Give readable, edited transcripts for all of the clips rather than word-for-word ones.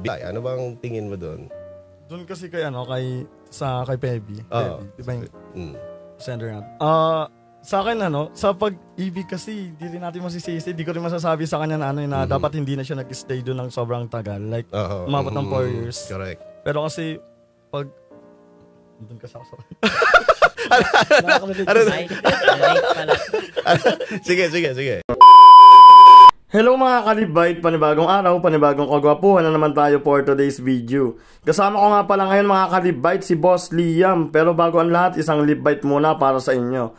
Ano bang tingin mo doon? Doon kasi kay kay Pebi. Diba yung sender natin? Sa akin sa pag-ibig kasi di rin natin masisisi. Di ko rin masasabi sa kanya na dapat hindi na siya nag-stay doon ng sobrang tagal. Like umabot ng 4 years. Correct. Pero kasi pag doon ka sa Sige. Hello mga kalibite, panibagong araw, panibagong kagwapuhan na naman tayo for today's video. Kasama ko nga pala ngayon mga kalibite si Boss Liam. Pero bago ang lahat, isang lip bite muna para sa inyo.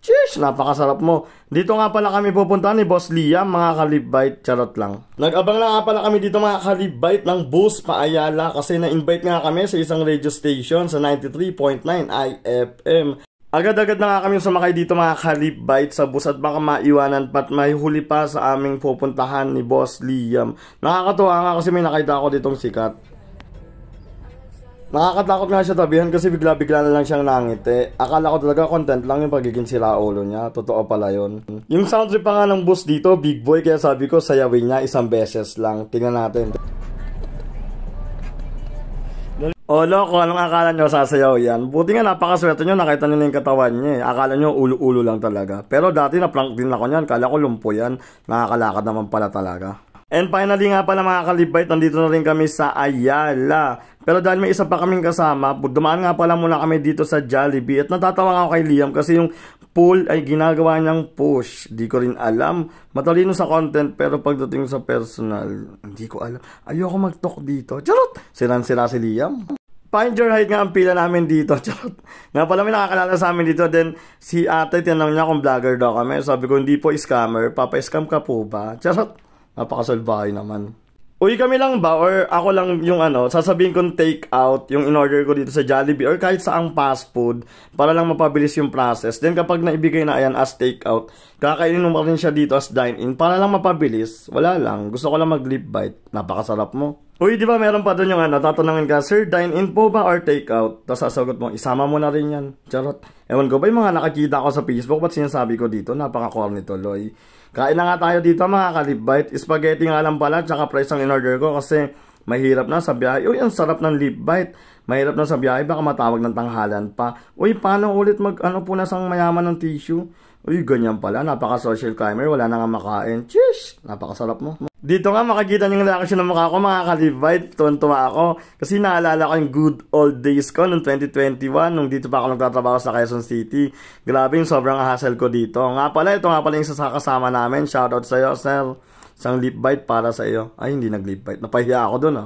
Cheers! Napakasarap mo. Dito nga pala kami pupunta ni Boss Liam mga kalibite, charot lang. Nag-abang na nga pala kami dito mga kalibite ng bus pa Ayala kasi na-invite nga kami sa isang radio station sa 93.9 IFM. Agad-agad na nga kami sumakay dito mga kalibite sa bus at baka maiwanan pa't may huli pa sa aming pupuntahan ni Boss Liam. Nakakatuwa nga kasi may nakita ako ditong sikat. Nakakatakot nga siya tabihan kasi bigla-bigla na lang siyang nangiti. Akala ko talaga content lang yung pagiging siraulo niya. Totoo pala yun. Yung sound trip pa nga ng bus dito, big boy, kaya sabi ko sayawin niya isang beses lang. Tingnan natin. O loko, anong akala nyo sasayaw yan? Buti nga napakaswerte nyo, nakita nyo na yung katawan niya eh. Akala nyo ulo-ulo lang talaga. Pero dati na-plank din ako nyan, kala ko lumpo yan. Nakakalakad naman pala talaga. And finally nga pala mga kalibite, nandito na rin kami sa Ayala. Pero dahil may isa pa kaming kasama, dumaan nga pala muna kami dito sa Jollibee. At natatawa ako kay Liam kasi yung pool ay ginagawa niyang push. Di ko rin alam. Matalino sa content pero pagdating sa personal, hindi ko alam. Ayoko mag-talk dito. Charot! Siran-sira si Liam. Find your height nga ang pila namin dito. Charot. Nga pala may nakakalala sa amin dito. Then si ate tinanong niya kung vlogger daw kami. Sabi ko hindi po scammer. Papa-scam ka po ba? Charot. Napakasalbahay naman. Uy, kami lang ba? Or ako lang yung sasabihin kong take out yung in-order ko dito sa Jollibee or kahit saang fast food para lang mapabilis yung process. Then kapag naibigay na ayan as take out, kakainin mo rin siya dito as dine-in para lang mapabilis. Wala lang. Gusto ko lang mag-lip bite. Napakasarap mo. Uy, di ba meron pa doon yung tatanungin ka, Sir, dine-in po ba or take out? Tapos sasagot mo, isama mo na rin yan. Charot. Ewan ko ba yung mga nakakita ko sa Facebook, ba't sinasabi ko dito? Napaka-corny tuloy. Kain na nga tayo dito mga kalibite. Spaghetti nga lang pala, tsaka price ang in-order ko kasi mahirap na sa biyahe. Uy, ang sarap ng lip bite. Mahirap na sa biyahe, baka matawag ng tanghalan pa. Uy, paano ulit punasang mayaman ng tissue? Uy, ganyan pala. Napaka-social climber, wala na nga makain. Cheers! Napakasarap mo. Dito nga makikita niyo yung reaction ng mukha ko mga kalibite. Tuwan-tuwa ako. Kasi naalala ko yung good old days ko noong 2021 nung dito pa ako nagtatrabaho sa Quezon City. Grabe yung sobrang hassle ko dito. Ito nga pala yung isa sa kasama namin. Shoutout sa'yo, sir. Isang lip bite para sa iyo. Ay, hindi nag-lip bite. Napahiya ako dun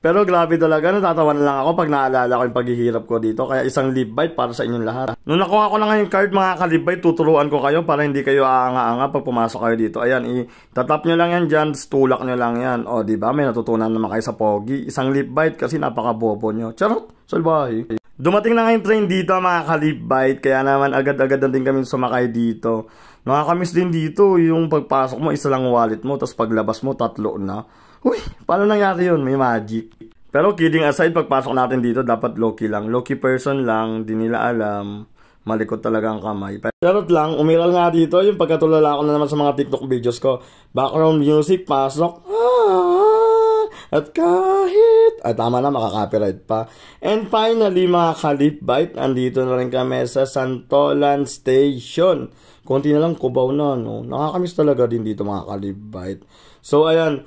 Pero grabe talaga, natatawa na lang ako pag naalala ko yung paghihirap ko dito. Kaya isang lip bite para sa inyong lahat. Nung nakuha ko na nga yung card mga kalibite, tuturuan ko kayo para hindi kayo aanga-anga pag pumasok kayo dito. Ayan, itatap nyo lang yan dyan, tulak nyo lang yan. O, diba? May natutunan naman kayo sa pogi. Isang lip bite kasi napaka-bobo nyo. Charot! Salbahe. Dumating na nga yung train dito mga kalibite, kaya naman agad-agad na din kami sumakay dito. Nakakamiss din dito yung pagpasok mo, isa lang wallet mo, tapos paglabas mo, 3 na. Uy, paano nangyari yun? May magic. Pero kidding aside, pagpasok natin dito, dapat low-key lang. Low-key person lang, di nila alam. Malikot talaga ang kamay. Pero lang, umiral nga dito yung pagkatulala ko na naman sa mga TikTok videos ko. Background music, pasok. At kahit... Ay, tama na, makaka-copyright pa. And finally, mga kalibite, andito na rin kami sa Santolan Station. Konti na lang, Cubao na, no? Nakakamiss talaga din dito, mga kalibite. So, ayan.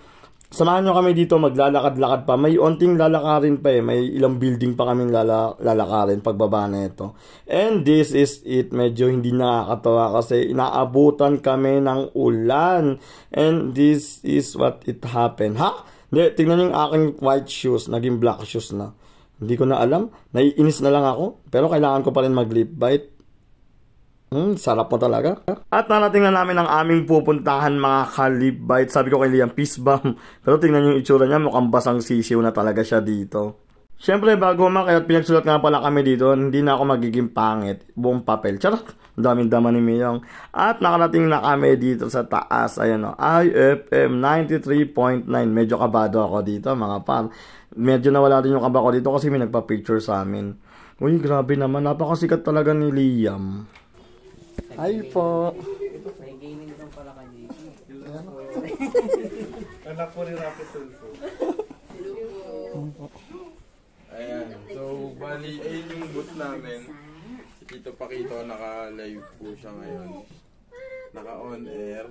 Samahan nyo kami dito, maglalakad-lakad pa. May onting lalakarin pa May ilang building pa kaming lalakarin pagbaba na ito. And this is it. Medyo hindi nakakatawa kasi inaabutan kami ng ulan. And this is what it happened. Ha? Hindi, tingnan yung aking white shoes. Naging black shoes na. Hindi ko na alam. Naiinis na lang ako. Pero kailangan ko pa rin mag-lip bite. Sarap mo talaga. At narating na namin ang aming pupuntahan mga kalibite. Sabi ko kay Liam, peace bomb. Pero tingnan yung itsura niya, mukhang basang sisiw na talaga siya dito. Siyempre bago kaya pinagsulat nga pala kami dito, hindi na ako magiging pangit. Buong papel. Charot. Daming dama ni Miyong. At nakarating na kami dito sa taas. Ayan IFM 93.9. Medyo kabado ako dito mga par. Medyo nawala din yung kaba ko dito kasi may nagpa-picture sa amin. Uy, grabe naman. Napakasikat talaga ni Liam. Ay po. May gaming zone pala kay JP. Anak ko rin rapid tulfo. ayun yung booth namin. Si Tito Pakito, naka-live po siya ngayon. Naka-on air.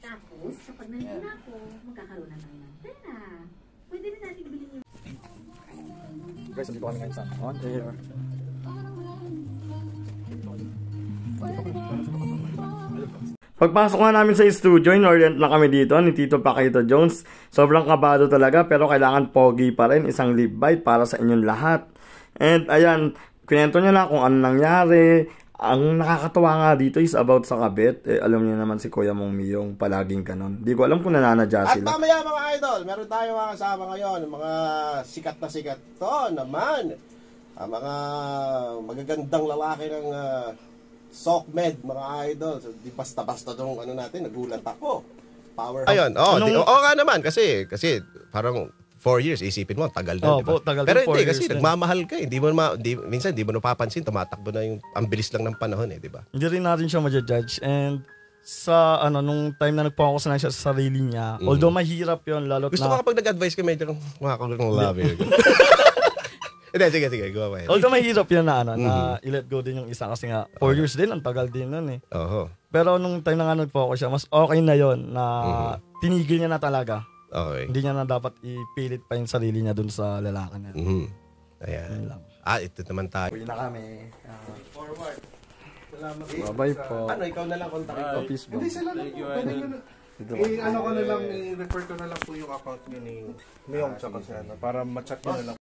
Tapos, kapag nandun ako, magkakaroon na tayo ng pera. Pwede na natin bilhin yung... Guys, nandito kami ngayon sa on air. Pagpasok nga namin sa studio, in-orient na kami dito ni Tito Pakito Jones. Sobrang kabado talaga pero kailangan pogi pa rin. Isang lip bite para sa inyong lahat. And ayan, kwento niya na kung ano nangyari. Ang nakakatawa nga dito is about sa kabit. Alam niyo naman si Kuya Mong Miyong palaging kanon. Di ko alam kung nananadya At sila. mamaya mga idol, meron tayo mga kasama ngayon, mga sikat na sikat to naman. Mga magagandang lalaki ng SOCMED, mga idol. So, di basta-basta tong ano natin, nagulat ako. Power. Ayun, nga naman kasi parang 4 years, isipin mo, tagal na, diba? Tagal pero din, hindi, 4 kasi years nagmamahal ka eh. Minsan hindi mo napapansin, tumatakbo na yung, ang bilis lang ng panahon eh, di ba? Hindi rin natin siya ma-judge. And sa nung time na nag-focus na siya sa sarili niya, although mahirap yun, lalo't Gusto ko kapag nag-advise ka, medyo makakagulang love eh. Hindi, sige, go ahead. Although mahirap yun na, na i-let go din yung isa kasi nga 4 years din, ang tagal din nun eh. Pero nung time na nga nag-focus siya, mas okay na yun na tinigil niya na talaga. Okay. Hindi niya na dapat ipilit pa yung sarili niya dun sa lalaki na. Ayan. Ito naman tayo. Uwi na kami. Forward. Salamat. Bye-bye po. Ikaw na lang kontakin ko. Peace Hindi sila lang po. Pwede nyo na. Ano ko na lang, i-refer ko na lang po yung account nyo ni Miyong tsaka si para ma-chat nyo na lang.